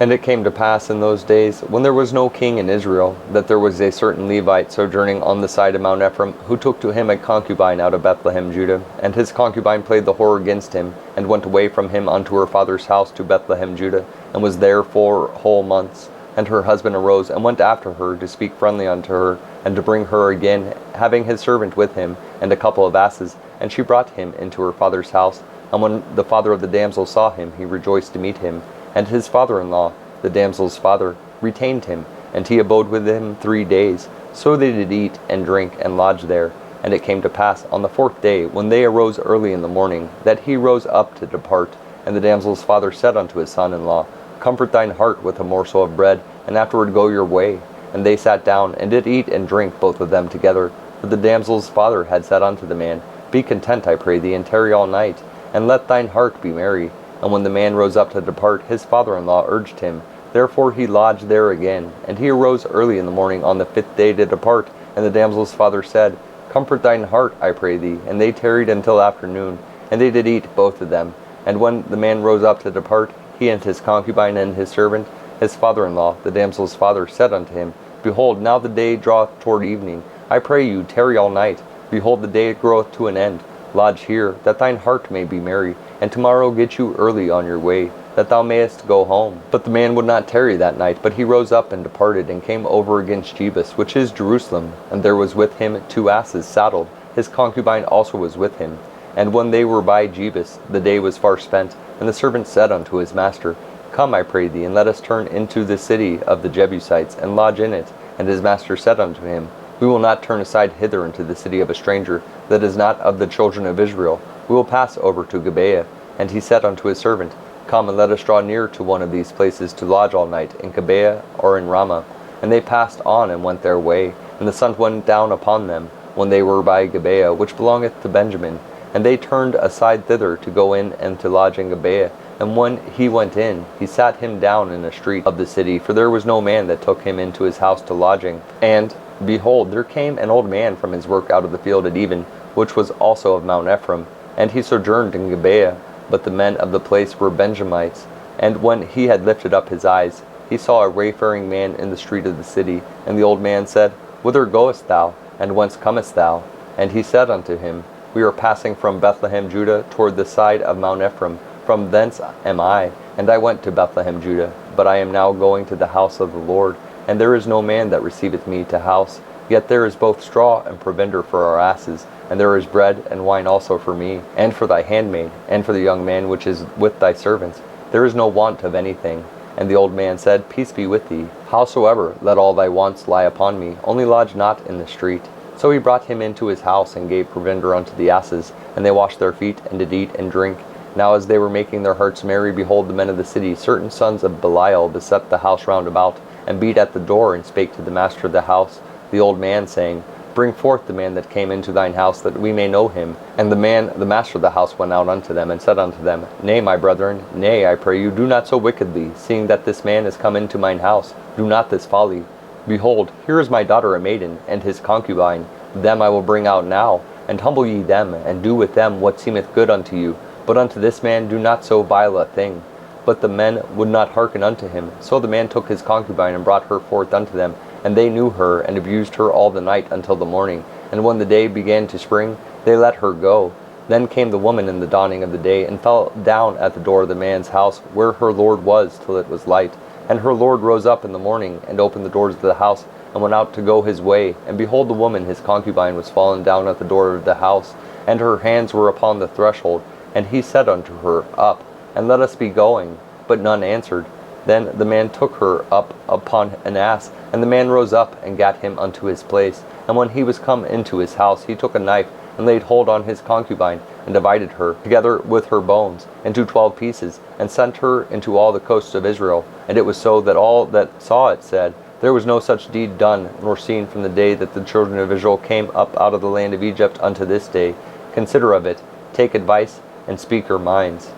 And it came to pass in those days, when there was no king in Israel, that there was a certain Levite sojourning on the side of Mount Ephraim, who took to him a concubine out of Bethlehem, Judah. And his concubine played the whore against him, and went away from him unto her father's house to Bethlehem, Judah, and was there 4 whole months. And her husband arose, and went after her, to speak friendly unto her, and to bring her again, having his servant with him, and a couple of asses. And she brought him into her father's house. And when the father of the damsel saw him, he rejoiced to meet him. And his father-in-law, the damsel's father, retained him, and he abode with him 3 days. So they did eat and drink and lodge there. And it came to pass on the 4th day, when they arose early in the morning, that he rose up to depart. And the damsel's father said unto his son-in-law, Comfort thine heart with a morsel of bread, and afterward go your way. And they sat down, and did eat and drink both of them together. For the damsel's father had said unto the man, Be content, I pray thee, and tarry all night, and let thine heart be merry. And when the man rose up to depart, his father-in-law urged him. Therefore he lodged there again. And he arose early in the morning on the 5th day to depart. And the damsel's father said, Comfort thine heart, I pray thee. And they tarried until afternoon. And they did eat both of them. And when the man rose up to depart, he and his concubine and his servant, his father-in-law, the damsel's father, said unto him, Behold, now the day draweth toward evening. I pray you, tarry all night. Behold, the day groweth to an end. Lodge here, that thine heart may be merry, and tomorrow get you early on your way, that thou mayest go home. But the man would not tarry that night, but he rose up and departed, and came over against Jebus, which is Jerusalem. And there was with him 2 asses saddled. His concubine also was with him. And when they were by Jebus, the day was far spent. And the servant said unto his master, Come, I pray thee, and let us turn into the city of the Jebusites, and lodge in it. And his master said unto him, We will not turn aside hither into the city of a stranger, that is not of the children of Israel. We will pass over to Gibeah. And he said unto his servant, Come, and let us draw near to one of these places to lodge all night, in Gibeah or in Ramah. And they passed on and went their way. And the sun went down upon them, when they were by Gibeah, which belongeth to Benjamin. And they turned aside thither to go in and to lodge in Gibeah. And when he went in, he sat him down in a street of the city, for there was no man that took him into his house to lodging. And, behold, there came an old man from his work out of the field at even, which was also of Mount Ephraim. And he sojourned in Gibeah. But the men of the place were Benjamites. And when he had lifted up his eyes, he saw a wayfaring man in the street of the city. And the old man said, Whither goest thou, and whence comest thou? And he said unto him, We are passing from Bethlehem, Judah, toward the side of Mount Ephraim. From thence am I. And I went to Bethlehem, Judah. But I am now going to the house of the Lord. And there is no man that receiveth me to house. Yet there is both straw and provender for our asses. And there is bread and wine also for me, and for thy handmaid, and for the young man which is with thy servants. There is no want of anything. And the old man said, Peace be with thee. Howsoever, let all thy wants lie upon me, only lodge not in the street. So he brought him into his house, and gave provender unto the asses. And they washed their feet, and did eat and drink. Now as they were making their hearts merry, behold, the men of the city, certain sons of Belial, beset the house round about, and beat at the door, and spake to the master of the house, the old man, saying, Bring forth the man that came into thine house, that we may know him. And the master of the house, went out unto them, and said unto them, Nay, my brethren, nay, I pray you, do not so wickedly, seeing that this man is come into mine house. Do not this folly. Behold, here is my daughter a maiden, and his concubine. Them I will bring out now, and humble ye them, and do with them what seemeth good unto you. But unto this man do not so vile a thing. But the men would not hearken unto him. So the man took his concubine, and brought her forth unto them. And they knew her, and abused her all the night until the morning. And when the day began to spring, they let her go. Then came the woman in the dawning of the day, and fell down at the door of the man's house, where her lord was, till it was light. And her lord rose up in the morning, and opened the doors of the house, and went out to go his way. And behold, the woman, his concubine, was fallen down at the door of the house, and her hands were upon the threshold. And he said unto her, Up, and let us be going. But none answered. Then the man took her up upon an ass, and the man rose up, and gat him unto his place. And when he was come into his house, he took a knife, and laid hold on his concubine, and divided her, together with her bones, into 12 pieces, and sent her into all the coasts of Israel. And it was so that all that saw it said, There was no such deed done, nor seen from the day that the children of Israel came up out of the land of Egypt unto this day. Consider of it, take advice, and speak your minds.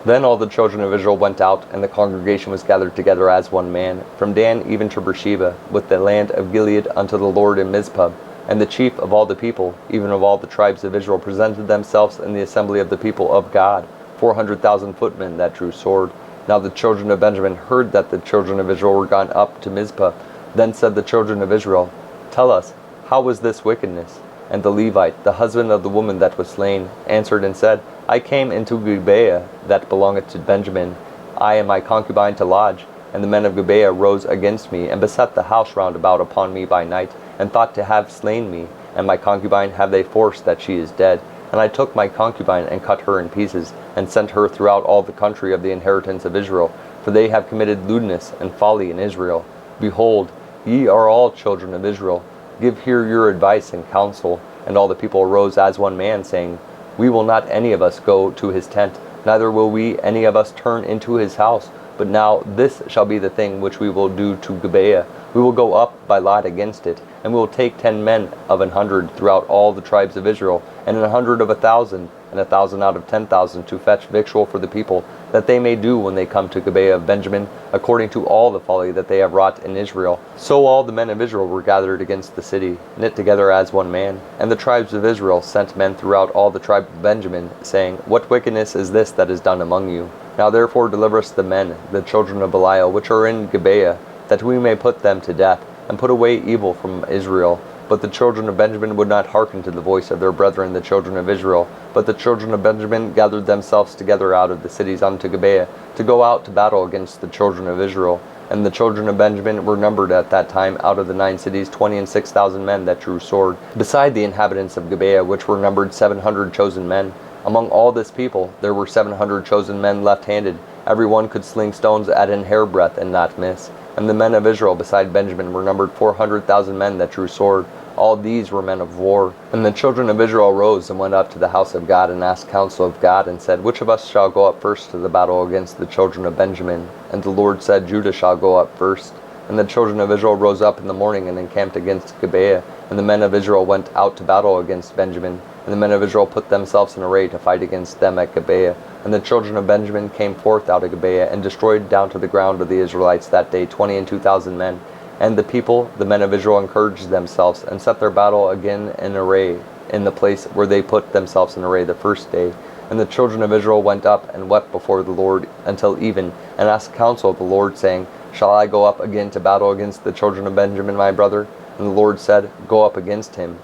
Then all the children of Israel went out, and the congregation was gathered together as one man, from Dan even to Beersheba, with the land of Gilead unto the Lord in Mizpah. And the chief of all the people, even of all the tribes of Israel, presented themselves in the assembly of the people of God, 400,000 footmen that drew sword. Now the children of Benjamin heard that the children of Israel were gone up to Mizpah. Then said the children of Israel, Tell us, how was this wickedness? And the Levite, the husband of the woman that was slain, answered and said, I came into Gibeah that belongeth to Benjamin, I and my concubine to lodge. And the men of Gibeah rose against me, and beset the house round about upon me by night, and thought to have slain me. And my concubine have they forced that she is dead. And I took my concubine, and cut her in pieces, and sent her throughout all the country of the inheritance of Israel. For they have committed lewdness and folly in Israel. Behold, ye are all children of Israel. Give here your advice and counsel. And all the people arose as one man, saying, We will not any of us go to his tent, neither will we any of us turn into his house. But now this shall be the thing which we will do to Gibeah. We will go up by lot against it, and we will take 10 men of 100 throughout all the tribes of Israel, and 100 of 1,000, and 1,000 out of 10,000 to fetch victual for the people, that they may do when they come to Gibeah of Benjamin, according to all the folly that they have wrought in Israel. So all the men of Israel were gathered against the city, knit together as one man. And the tribes of Israel sent men throughout all the tribe of Benjamin, saying, What wickedness is this that is done among you? Now therefore deliver us the men, the children of Belial, which are in Gibeah, that we may put them to death, and put away evil from Israel. But the children of Benjamin would not hearken to the voice of their brethren the children of Israel. But the children of Benjamin gathered themselves together out of the cities unto Gibeah, to go out to battle against the children of Israel. And the children of Benjamin were numbered at that time out of the 9 cities 26,000 men that drew sword, beside the inhabitants of Gibeah, which were numbered 700 chosen men. Among all this people there were 700 chosen men left-handed. Every one could sling stones at an hairbreadth and not miss. And the men of Israel beside Benjamin were numbered 400,000 men that drew sword. All these were men of war. And the children of Israel rose and went up to the house of God, and asked counsel of God, and said, Which of us shall go up first to the battle against the children of Benjamin? And the Lord said, Judah shall go up first. And the children of Israel rose up in the morning, and encamped against Gibeah. And the men of Israel went out to battle against Benjamin. And the men of Israel put themselves in array to fight against them at Gibeah. And the children of Benjamin came forth out of Gibeah, and destroyed down to the ground of the Israelites that day 22,000 men. And the people, the men of Israel, encouraged themselves, and set their battle again in array, in the place where they put themselves in array the first day. And the children of Israel went up, and wept before the Lord until even, and asked counsel of the Lord, saying, Shall I go up again to battle against the children of Benjamin my brother? And the Lord said, Go up against him.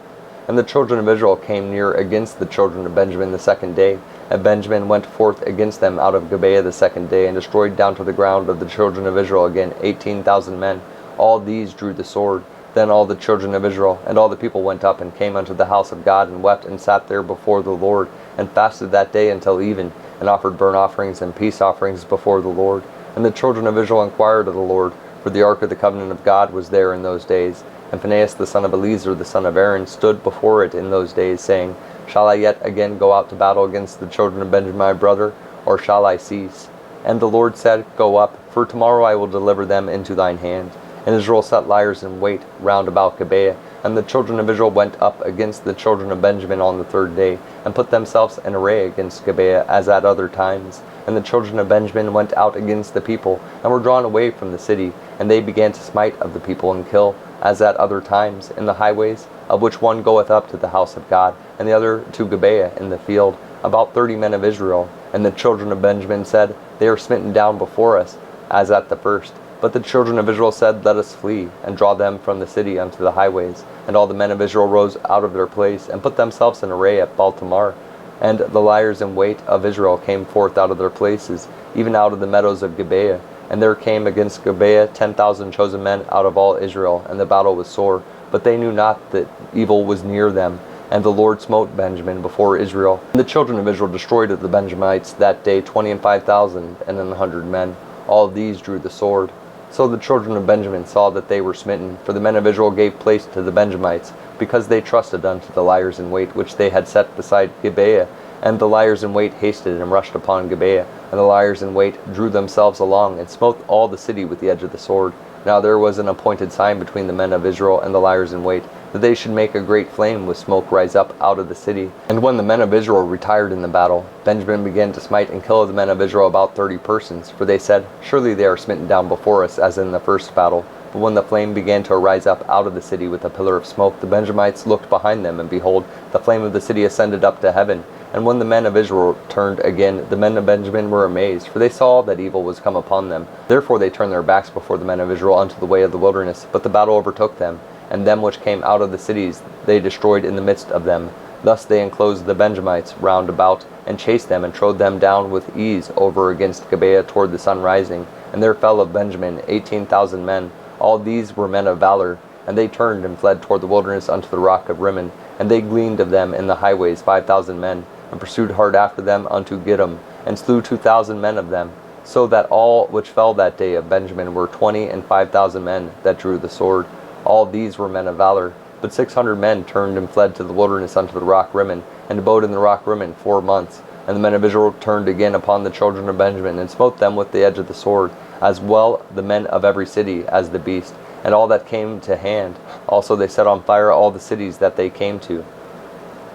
And the children of Israel came near against the children of Benjamin the second day. And Benjamin went forth against them out of Gibeah the second day, and destroyed down to the ground of the children of Israel again 18,000 men. All these drew the sword. Then all the children of Israel and all the people went up, and came unto the house of God, and wept, and sat there before the Lord, and fasted that day until even, and offered burnt offerings and peace offerings before the Lord. And the children of Israel inquired of the Lord, for the ark of the covenant of God was there in those days. And Phinehas the son of Eleazar the son of Aaron stood before it in those days, saying, Shall I yet again go out to battle against the children of Benjamin my brother, or shall I cease? And the Lord said, Go up, for tomorrow I will deliver them into thine hand. And Israel set liers in wait round about Gibeah. And the children of Israel went up against the children of Benjamin on the third day, and put themselves in array against Gibeah, as at other times. And the children of Benjamin went out against the people, and were drawn away from the city. And they began to smite of the people, and kill, as at other times, in the highways, of which one goeth up to the house of God, and the other to Gibeah in the field, about 30 men of Israel. And the children of Benjamin said, They are smitten down before us, as at the first. But the children of Israel said, Let us flee, and draw them from the city unto the highways. And all the men of Israel rose out of their place, and put themselves in array at Baltamar. And the liers in wait of Israel came forth out of their places, even out of the meadows of Gibeah. And there came against Gibeah 10,000 chosen men out of all Israel, and the battle was sore. But they knew not that evil was near them. And the Lord smote Benjamin before Israel. And the children of Israel destroyed of the Benjamites that day 25,000 and 100 men. All these drew the sword. So the children of Benjamin saw that they were smitten, for the men of Israel gave place to the Benjamites, because they trusted unto the liers in wait which they had set beside Gibeah. And the liers in wait hasted and rushed upon Gibeah, and the liers in wait drew themselves along, and smote all the city with the edge of the sword. Now there was an appointed sign between the men of Israel and the liers in wait, that they should make a great flame with smoke rise up out of the city. And when the men of Israel retired in the battle, Benjamin began to smite and kill of the men of Israel about 30 persons. For they said, Surely they are smitten down before us, as in the first battle. But when the flame began to arise up out of the city with a pillar of smoke, the Benjamites looked behind them, and behold, the flame of the city ascended up to heaven. And when the men of Israel turned again, the men of Benjamin were amazed, for they saw that evil was come upon them. Therefore they turned their backs before the men of Israel unto the way of the wilderness. But the battle overtook them, and them which came out of the cities they destroyed in the midst of them. Thus they enclosed the Benjamites round about, and chased them, and trode them down with ease over against Gibeah toward the sun rising. And there fell of Benjamin 18,000 men. All these were men of valor. And they turned and fled toward the wilderness unto the rock of Rimmon. And they gleaned of them in the highways 5,000 men, and pursued hard after them unto Gidom, and slew 2,000 men of them. So that all which fell that day of Benjamin were 20 and 5,000 men that drew the sword. All these were men of valor. But 600 men turned and fled to the wilderness unto the rock Rimmon, and abode in the rock Rimmon 4 months. And the men of Israel turned again upon the children of Benjamin, and smote them with the edge of the sword, as well the men of every city as the beast, and all that came to hand. Also they set on fire all the cities that they came to.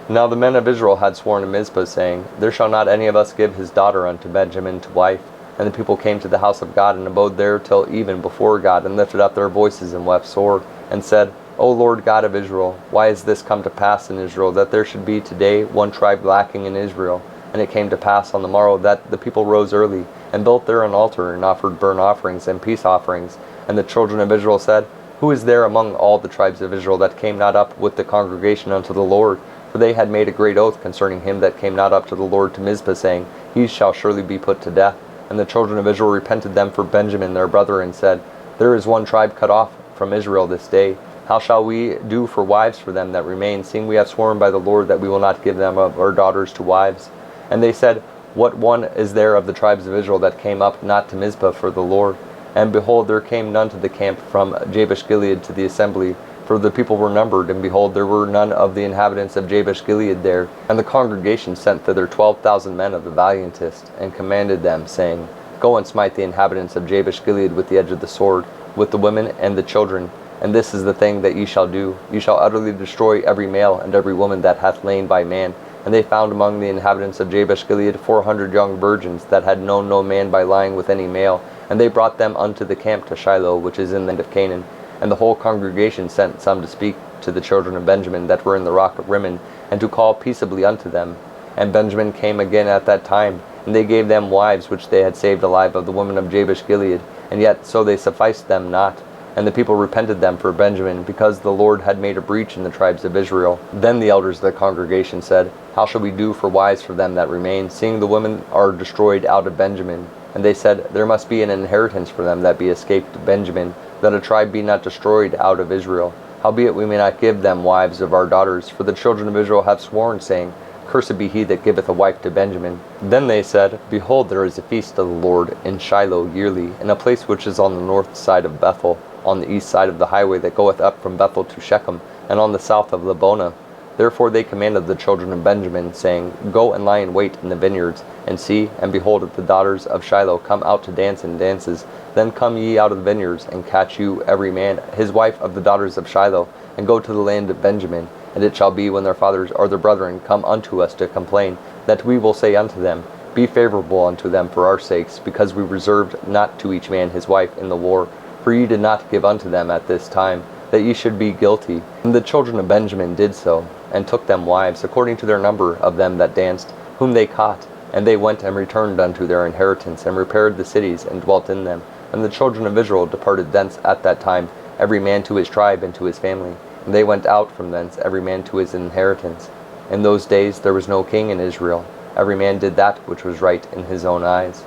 Now the men of Israel had sworn in Mizpah, saying, There shall not any of us give his daughter unto Benjamin to wife. And the people came to the house of God, and abode there till even before God, and lifted up their voices, and wept sore, and said, O Lord God of Israel, why is this come to pass in Israel, that there should be today one tribe lacking in Israel? And it came to pass on the morrow that the people rose early, and built there an altar, and offered burnt offerings and peace offerings. And the children of Israel said, Who is there among all the tribes of Israel that came not up with the congregation unto the Lord? For they had made a great oath concerning him that came not up to the Lord to Mizpah, saying, He shall surely be put to death. And the children of Israel repented them for Benjamin their brother, and said, There is one tribe cut off from Israel this day. How shall we do for wives for them that remain, seeing we have sworn by the Lord that we will not give them of our daughters to wives? And they said, What one is there of the tribes of Israel that came up not to Mizpah for the Lord? And behold, there came none to the camp from Jabesh-Gilead to the assembly, for the people were numbered, and behold, there were none of the inhabitants of Jabesh-Gilead there. And the congregation sent thither 12,000 men of the valiantest, and commanded them, saying, Go and smite the inhabitants of Jabesh-Gilead with the edge of the sword, with the women and the children. And this is the thing that ye shall do. Ye shall utterly destroy every male and every woman that hath lain by man. And they found among the inhabitants of Jabesh-Gilead 400 young virgins that had known no man by lying with any male. And they brought them unto the camp to Shiloh, which is in the land of Canaan. And the whole congregation sent some to speak to the children of Benjamin that were in the rock of Rimmon, and to call peaceably unto them. And Benjamin came again at that time, and they gave them wives which they had saved alive of the women of Jabesh-Gilead, and yet so they sufficed them not. And the people repented them for Benjamin, because the Lord had made a breach in the tribes of Israel. Then the elders of the congregation said, How shall we do for wives for them that remain, seeing the women are destroyed out of Benjamin? And they said, There must be an inheritance for them that be escaped Benjamin, that a tribe be not destroyed out of Israel. Howbeit we may not give them wives of our daughters, for the children of Israel have sworn, saying, Cursed be he that giveth a wife to Benjamin. Then they said, Behold, there is a feast of the Lord in Shiloh yearly, in a place which is on the north side of Bethel, on the east side of the highway that goeth up from Bethel to Shechem, and on the south of Lebonah. Therefore they commanded the children of Benjamin, saying, Go and lie in wait in the vineyards, and see, and behold, if the daughters of Shiloh come out to dance in dances, then come ye out of the vineyards, and catch you every man his wife of the daughters of Shiloh, and go to the land of Benjamin. And it shall be, when their fathers or their brethren come unto us to complain, that we will say unto them, Be favorable unto them for our sakes, because we reserved not to each man his wife in the war. For ye did not give unto them at this time, that ye should be guilty. And the children of Benjamin did so, and took them wives, according to their number of them that danced, whom they caught. And they went and returned unto their inheritance, and repaired the cities, and dwelt in them. And the children of Israel departed thence at that time, every man to his tribe and to his family. And they went out from thence, every man to his inheritance. In those days there was no king in Israel. Every man did that which was right in his own eyes.